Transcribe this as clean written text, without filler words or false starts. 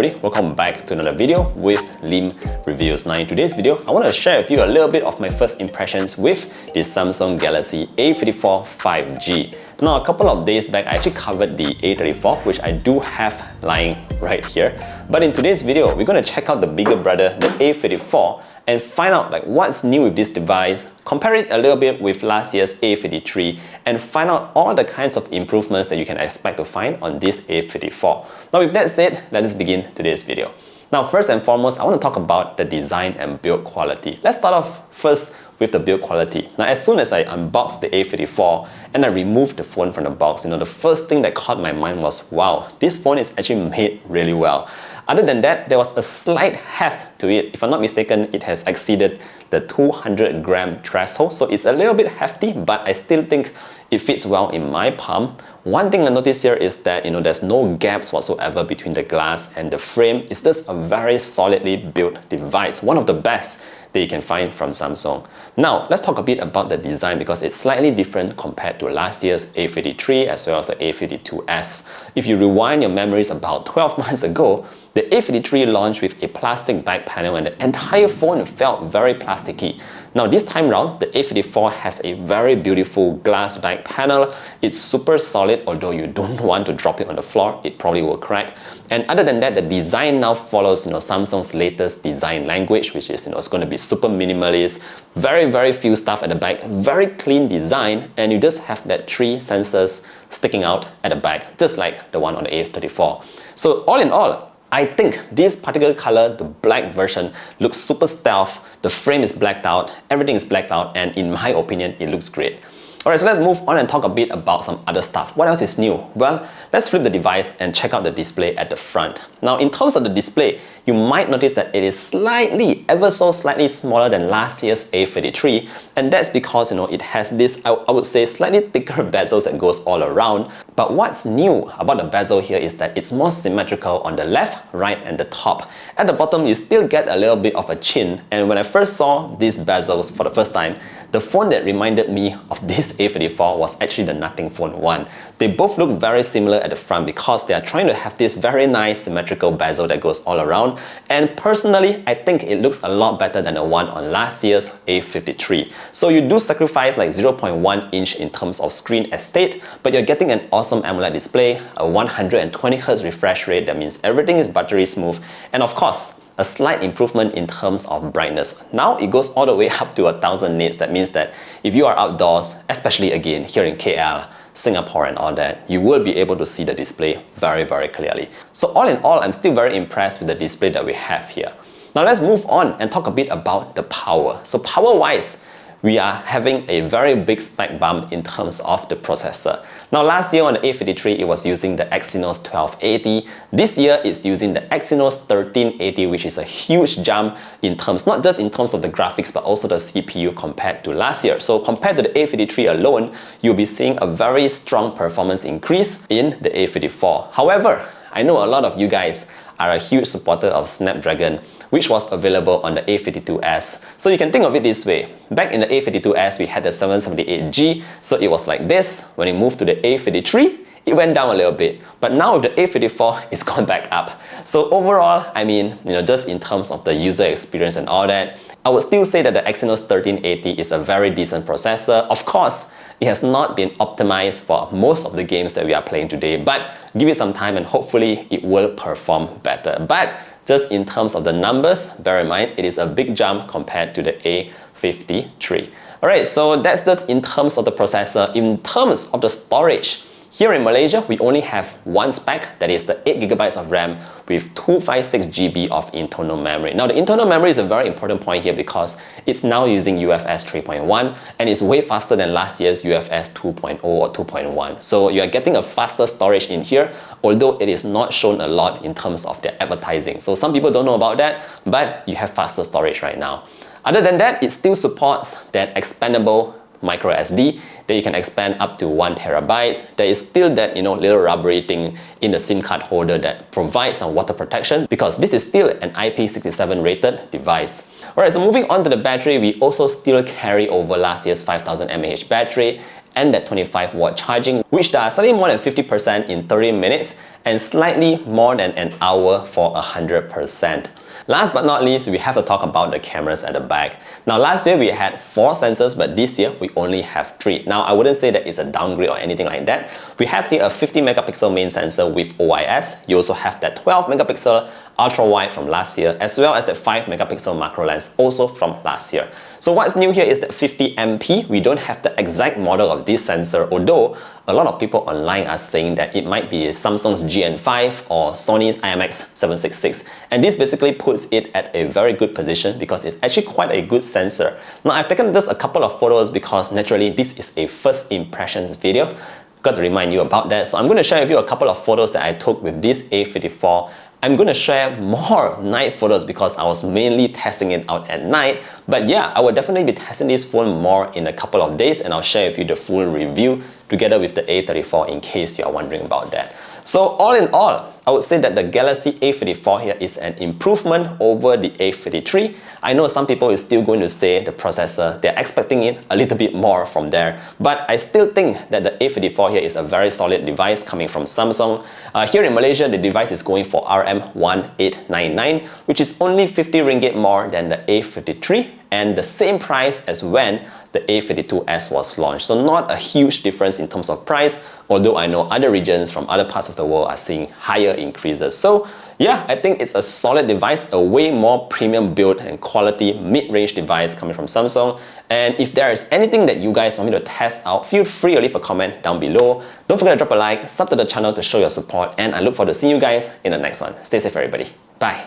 everybody, welcome back to another video with Lim Reviews. Now in today's video, I want to share with you a little bit of my first impressions with the Samsung Galaxy A54 5G. Now a couple of days back, I actually covered the A34, which I do have lying right here. But in today's video, we're going to check out the bigger brother, the A54, and find out like what's new with this device, compare it a little bit with last year's A53, and find out all the kinds of improvements that you can expect to find on this A54. Now with that said, let us begin today's video. Now first and foremost, I want to talk about the design and build quality. Let's start off first with the build quality. Now as soon as I unboxed the A54 and I removed the phone from the box, the first thing that caught my mind was, wow, this phone is actually made really well. Other than that, there was a slight heft to it. If I'm not mistaken, it has exceeded the 200 gram threshold, so it's a little bit hefty, but I still think it fits well in my palm. One thing I noticed here is that there's no gaps whatsoever between the glass and the frame. It's just a very solidly built device, one of the best that you can find from Samsung. Now, let's talk a bit about the design because it's slightly different compared to last year's A53 as well as the A52s. If you rewind your memories about 12 months ago, the A53 launched with a plastic back panel and the entire phone felt very plasticky. Now this time round, the A54 has a very beautiful glass back panel. It's super solid, although you don't want to drop it on the floor, it probably will crack. And other than that, the design now follows Samsung's latest design language, which is it's going to be super minimalist, very few stuff at the back, very clean design, and you just have that 3 sensors sticking out at the back, just like the one on the A34. So all in all, I think this particular color, the black version, looks super stealth. The frame is blacked out, everything is blacked out, and in my opinion, it looks great. Alright, so let's move on and talk a bit about some other stuff. What else is new? Well, let's flip the device and check out the display at the front. Now, in terms of the display, you might notice that it is ever so slightly smaller than last year's A53, and that's because it has this, I would say, slightly thicker bezels that goes all around. But what's new about the bezel here is that it's more symmetrical on the left, right, and the top. At the bottom, you still get a little bit of a chin, and when I first saw these bezels for the first time, the phone that reminded me of this A54 was actually the Nothing Phone 1. They both look very similar at the front because they are trying to have this very nice symmetrical bezel that goes all around, and personally, I think it looks a lot better than the one on last year's A53. So you do sacrifice like 0.1 inch in terms of screen estate, but you're getting an awesome AMOLED display, a 120Hz refresh rate, that means everything is buttery smooth, and of course, a slight improvement in terms of brightness. Now it goes all the way up to 1000 nits. That means that if you are outdoors, especially again here in KL, Singapore and all that, you will be able to see the display very clearly. So all in all, I'm still very impressed with the display that we have here. Now let's move on and talk a bit about the power. So power-wise, we are having a very big spec bump in terms of the processor. Now last year on the A53, it was using the Exynos 1280. This year it's using the Exynos 1380, which is a huge jump in terms, not just in terms of the graphics, but also the CPU compared to last year. So compared to the A53 alone, you'll be seeing a very strong performance increase in the A54. However, I know a lot of you guys are a huge supporter of Snapdragon, which was available on the A52s. So you can think of it this way. Back in the A52s, we had the 778G, so it was like this. When it moved to the A53, it went down a little bit. But now with the A54, it's gone back up. So overall, I mean, just in terms of the user experience and all that, I would still say that the Exynos 1380 is a very decent processor. Of course, it has not been optimized for most of the games that we are playing today, but give it some time and hopefully it will perform better. But just in terms of the numbers, bear in mind, it is a big jump compared to the A53. Alright, so that's just in terms of the processor. In terms of the storage, here in Malaysia, we only have one spec, that is the 8GB of RAM with 256GB of internal memory. Now the internal memory is a very important point here because it's now using UFS 3.1 and it's way faster than last year's UFS 2.0 or 2.1. So you are getting a faster storage in here, although it is not shown a lot in terms of their advertising. So some people don't know about that, but you have faster storage right now. Other than that, it still supports that expandable micro SD that you can expand up to 1 TB. There is still that little rubbery thing in the SIM card holder that provides some water protection because this is still an IP67 rated device. Alright, so moving on to the battery, we also still carry over last year's 5000 mAh battery and that 25-watt charging, which does slightly more than 50% in 30 minutes and slightly more than an hour for 100%. Last but not least, we have to talk about the cameras at the back. Now last year we had 4 sensors, but this year we only have 3. Now I wouldn't say that it's a downgrade or anything like that. We have here a 50 megapixel main sensor with OIS. You also have that 12 megapixel ultra wide from last year, as well as the 5 megapixel macro lens also from last year. So what's new here is that 50 MP. We don't have the exact model of this sensor, although a lot of people online are saying that it might be Samsung's GN5 or Sony's IMX766, and this basically puts it at a very good position because it's actually quite a good sensor. Now I've taken just a couple of photos because naturally this is a first impressions video. Got to remind you about that, so I'm going to share with you a couple of photos that I took with this A54. I'm going to share more night photos because I was mainly testing it out at night. But yeah, I will definitely be testing this phone more in a couple of days, and I'll share with you the full review together with the A34 in case you are wondering about that. So all in all, I would say that the Galaxy A54 here is an improvement over the A53. I know some people is still going to say the processor, they're expecting it a little bit more from there, but I still think that the A54 here is a very solid device coming from Samsung. Here in Malaysia, the device is going for RM1899, which is only 50 ringgit more than the A53 and the same price as when the A52s was launched. So not a huge difference in terms of price, although I know other regions from other parts of the world are seeing higher increases. So yeah, I think it's a solid device, a way more premium build and quality mid-range device coming from Samsung. And if there is anything that you guys want me to test out, feel free to leave a comment down below. Don't forget to drop a like, sub to the channel to show your support, and I look forward to seeing you guys in the next one. Stay safe everybody. Bye.